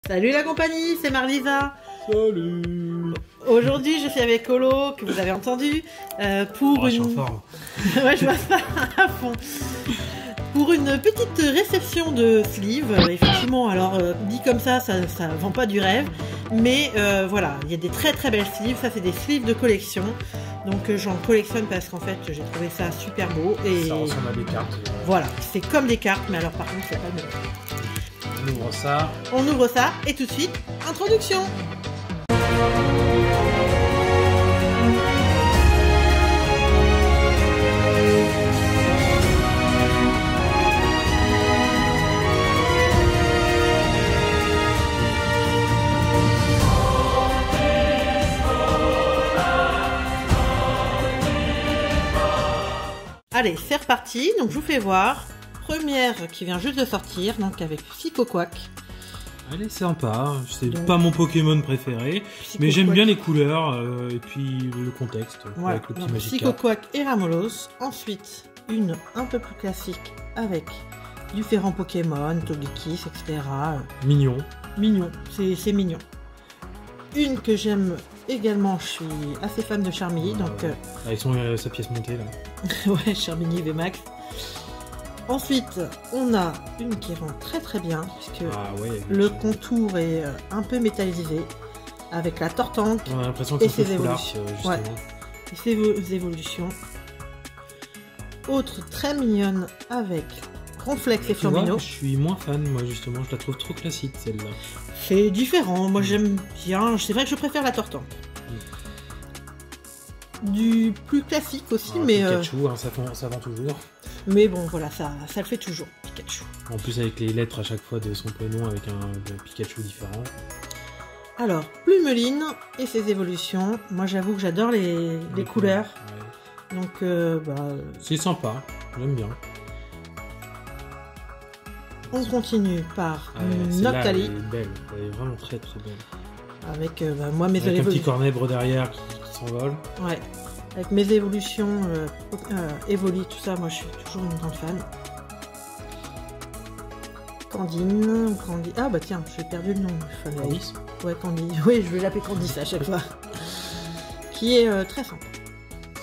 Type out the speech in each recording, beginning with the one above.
Salut la compagnie, c'est Marlisa. Salut. Aujourd'hui, je suis avec Colo, que vous avez entendu, pour Je suis en forme. Ouais, je vois ça à fond. Pour une petite réception de sleeve. Effectivement, alors dit comme ça vend pas du rêve, mais voilà, il y a des très très belles sleeves. Ça, c'est des sleeves de collection. Donc j'en collectionne parce qu'en fait, j'ai trouvé ça super beau et Ça ressemble à des cartes. Voilà, c'est comme des cartes, mais alors par contre, c'est pas le même. On ouvre ça. On ouvre ça et tout de suite, introduction. Allez, c'est reparti. Donc je vous fais voir. Première qui vient juste de sortir, donc avec Psychoquack. Elle est sympa. C'est Donc, pas mon Pokémon préféré, mais j'aime bien les couleurs et puis le contexte voilà, avec le petit donc Magikarp. Psychoquack et Ramolos. Ensuite, une un peu plus classique avec différents Pokémon, Togekiss, etc. Mignon. Mignon, c'est mignon. Une que j'aime également, je suis assez fan de Charmini, donc Avec sa pièce montée là. ouais, Charmini VMAX. Ensuite, on a une qui rend très très bien, puisque le contour est un peu métallisé, avec la Tortank On a l'impression et que c'est ses évolutions. ouais, et ses évolutions. Autre très mignonne avec Ronflex et Flambino. Je suis moins fan, moi justement, je la trouve trop classique celle-là. C'est différent, moi j'aime bien, c'est vrai que je préfère la Tortank. Du plus classique aussi, mais Pikachu, hein, ça vend toujours. mais bon, voilà, ça le fait toujours, Pikachu. En plus avec les lettres à chaque fois de son prénom avec un Pikachu différent. Alors, Plumeline et ses évolutions. Moi, j'avoue que j'adore les couleurs. Ouais. Donc, C'est sympa, j'aime bien. on continue par Celle-là, Noctali. elle est belle, elle est vraiment très très belle. Avec moi, mes Avec un petit évolutions. cornèbre derrière qui s'envole. Ouais. Avec mes évolutions, Evoli, tout ça, moi, je suis toujours une grande fan. Candine. Ah, bah tiens, j'ai perdu le nom. Candice. Ouais, Candice. Oui, je vais l'appeler Candice à chaque fois. Qui est très simple.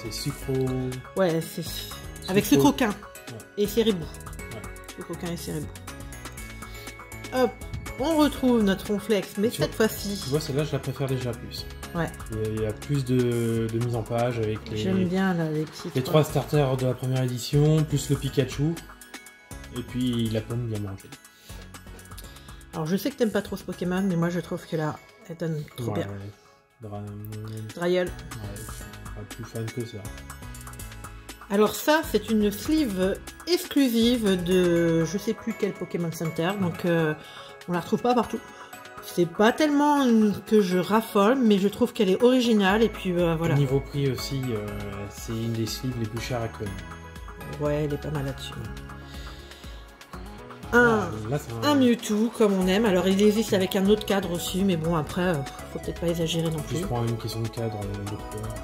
C'est sucro. Ouais, c'est avec Sucroquin et Céribou. Ouais. Sucroquin et Céribou. Hop, on retrouve notre Ronflex, mais cette fois-ci. Tu vois, celle-là, je la préfère déjà plus. Ouais. Il y a plus de mise en page avec J'aime bien là, les titres. les 3 starters de la première édition, plus le Pikachu. Et puis la pomme bien mangée. Alors je sais que t'aimes pas trop ce Pokémon, mais moi je trouve que là, elle donne trop bien. Drayeul. Ouais, je suis pas plus fan que ça. Alors ça, c'est une sleeve exclusive de je sais plus quel Pokémon Center, donc on la retrouve pas partout. C'est pas tellement que je raffole, mais je trouve qu'elle est originale et puis voilà. Niveau prix aussi, c'est une des sleeves les plus chères actuellement. Ouais, elle est pas mal là-dessus. Là, Un Mewtwo comme on aime. Alors il existe avec un autre cadre aussi, mais bon après, faut peut-être pas exagérer non plus. Je prends une question de cadre de couleur.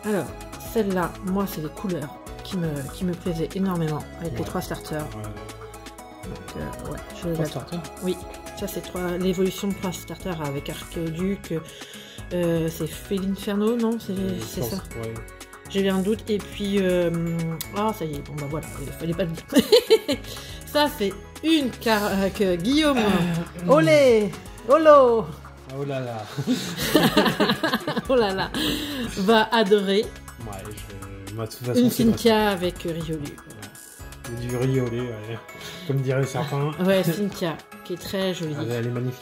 Alors celle-là, moi c'est les couleurs qui me plaisaient énormément avec les 3 starters. Ouais. Donc ouais, je 3 la... starters. Oui, ça c'est l'évolution de 3 starters avec Arceduc. C'est Félinferno, non? C'est ça. Ouais. J'ai eu un doute et puis ah ça y est, bon bah voilà, il fallait pas le dire. Ça c'est une que Guillaume olé Olo Oh là là. oh là là va adorer. Ouais, moi, de toute façon, Une Cynthia avec Riolu. Voilà. Du riolet, ouais. Comme diraient certains. Ouais, Cynthia, qui est très jolie. Elle est magnifique.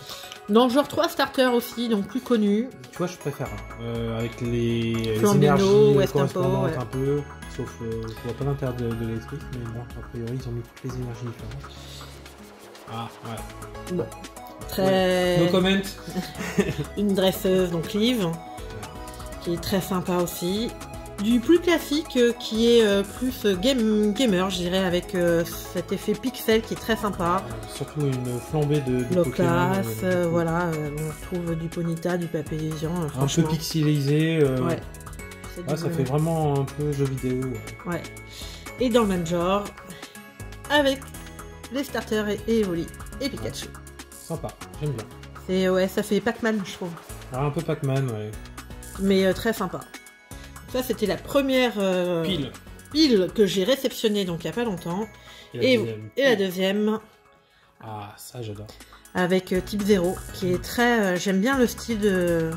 Dans genre 3 starters aussi, donc plus connus. Tu vois, je préfère. Avec les Flambino, énergies Westempo, correspondantes ouais. un peu. Sauf, je vois pas l'intérêt de l'électrique, mais bon, a priori, ils ont mis toutes les énergies différentes. Ah, ouais. Bon. Très... No comment. Une dresseuse, donc Liv, qui est très sympa aussi. Du plus classique qui est plus gamer, je dirais, avec cet effet pixel qui est très sympa. Surtout une flambée de Low Pokémon. class, voilà, on retrouve du Ponyta, du Papésian, Un peu pixelisé. Ouais. Ça fait vraiment un peu jeu vidéo. Ouais. Et dans le même genre, avec les starters et Evoli et Pikachu. Sympa. J'aime bien. C'est ouais, ça fait Pac-Man, je trouve. Alors, un peu Pac-Man, ouais. Mais très sympa. Ça, c'était la première pile que j'ai réceptionnée donc il n'y a pas longtemps. Et la deuxième. Ah, ça j'adore. Avec Type 0, qui est très... j'aime bien le style de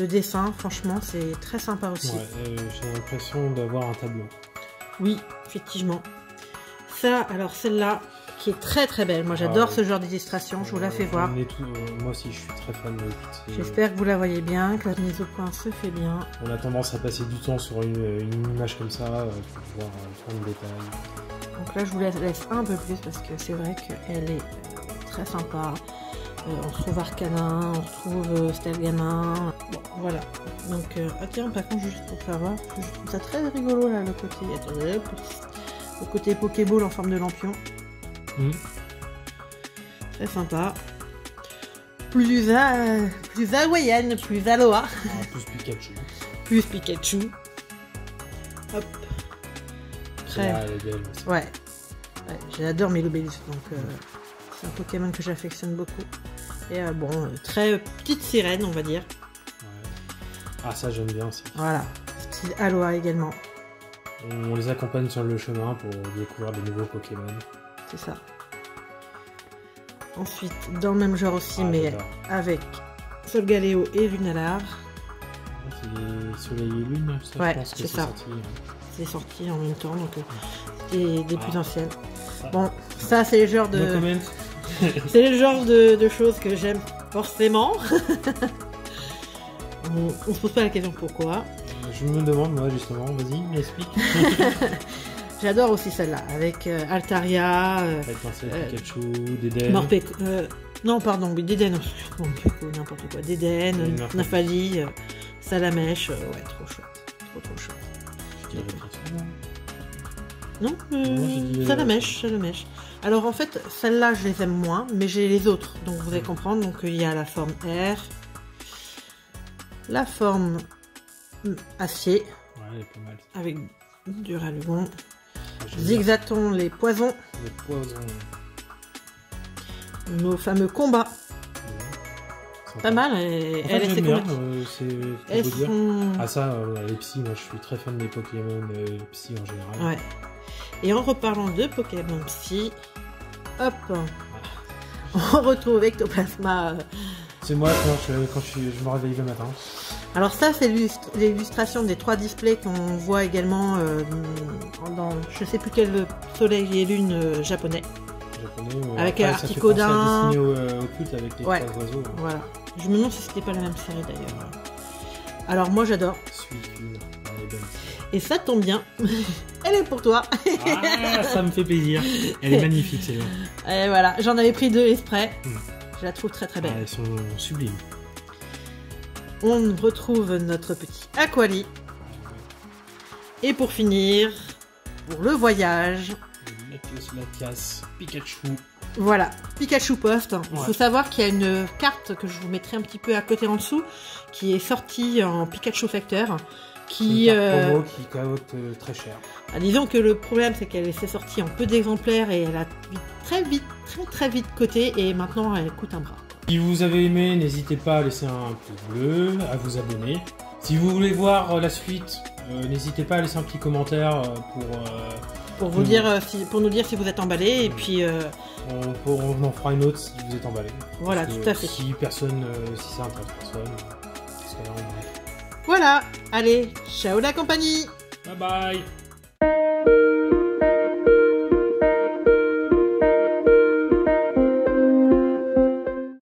dessin, franchement, c'est très sympa aussi. Ouais, j'ai l'impression d'avoir un tableau. Oui, effectivement. Ça, alors celle-là, qui est très très belle. Moi j'adore ce genre d'illustration, je vous la fais voir. Moi aussi je suis très fan de J'espère que vous la voyez bien, que la mise au point se fait bien. On a tendance à passer du temps sur une image comme ça pour pouvoir prendre des détails. Donc là je vous la laisse un peu plus parce que c'est vrai qu'elle est très sympa. On retrouve Arcana, on retrouve Stelgamin. Bon, voilà. Donc, ah tiens, par contre, juste pour faire voir, je trouve ça très rigolo là, le côté. Attendez, le côté Pokéball en forme de lampion. Très sympa. Plus hawaïenne, plus Aloha. Plus Pikachu. Plus Pikachu. Hop. Très. Là, elle est belle aussi. Ouais. J'adore Melobellus, donc c'est un Pokémon que j'affectionne beaucoup. Et bon, très petite sirène, on va dire. Ouais. Ah, ça j'aime bien aussi. Voilà. Style Aloha également. On les accompagne sur le chemin pour découvrir de nouveaux Pokémon. C'est ça. Ensuite, dans le même genre aussi, mais avec Solgaleo et Lunalar. C'est Soleil et Lune, ça, ouais, je pense que c'est ça. C'est sorti en même temps, donc c'est des plus anciennes. Bon, ça c'est le genre de... c'est le genre de choses que j'aime forcément. On se pose pas la question pourquoi. Je me demande, moi, justement, vas-y, m'explique. J'adore aussi celle-là, avec Altaria, avec Pikachu, Dédenne. Non, pardon, oui, Dédenne, n'importe quoi. Dédenne, Nafali, Salamèche, ouais, trop chouette. Trop chouette. Non, Salamèche. Alors en fait, celle-là, je les aime moins, mais j'ai les autres, donc vous allez comprendre. Donc il y a la forme R, la forme acier, ouais, elle est pas mal. avec Duralugon, Zigzaton, les poisons, nos fameux combats. Pas mal, elle est bien, c'est beau dire. Ah ça, les psy, moi je suis très fan des Pokémon psy en général. Ouais. Et en reparlant de Pokémon psy, hop, on retrouve Ectoplasma. C'est moi quand je me réveille le matin. Alors ça, c'est l'illustration des 3 displays qu'on voit également dans je sais plus quel soleil et lune japonais. Avec Articodin. Au culte avec les 3 oiseaux. Hein. Voilà. Je me demande si c'était pas la même série d'ailleurs. Alors moi j'adore. Et ça tombe bien. Elle est pour toi. Ah, ça me fait plaisir. Elle est magnifique celle-là. Et voilà, j'en avais pris 2 exprès. Je la trouve très très belle. Ah, elles sont sublimes. On retrouve notre petit Aquali. Et pour finir, pour le voyage, Latias, Pikachu. Voilà, Pikachu Post. Il faut savoir qu'il y a une carte que je vous mettrai un petit peu à côté en dessous, qui est sortie en Pikachu Factor. Qui coûte très cher. Disons que le problème c'est qu'elle s'est sortie en peu d'exemplaires et elle a très vite coté et maintenant elle coûte un bras. Si vous avez aimé, n'hésitez pas à laisser un pouce bleu, à vous abonner. Si vous voulez voir la suite, n'hésitez pas à laisser un petit commentaire pour nous dire si vous êtes emballé et puis on en fera une autre si vous êtes emballé. Voilà, tout à fait. Si ça intéresse personne, c'est pas grave. Voilà, allez, ciao la compagnie. Bye bye.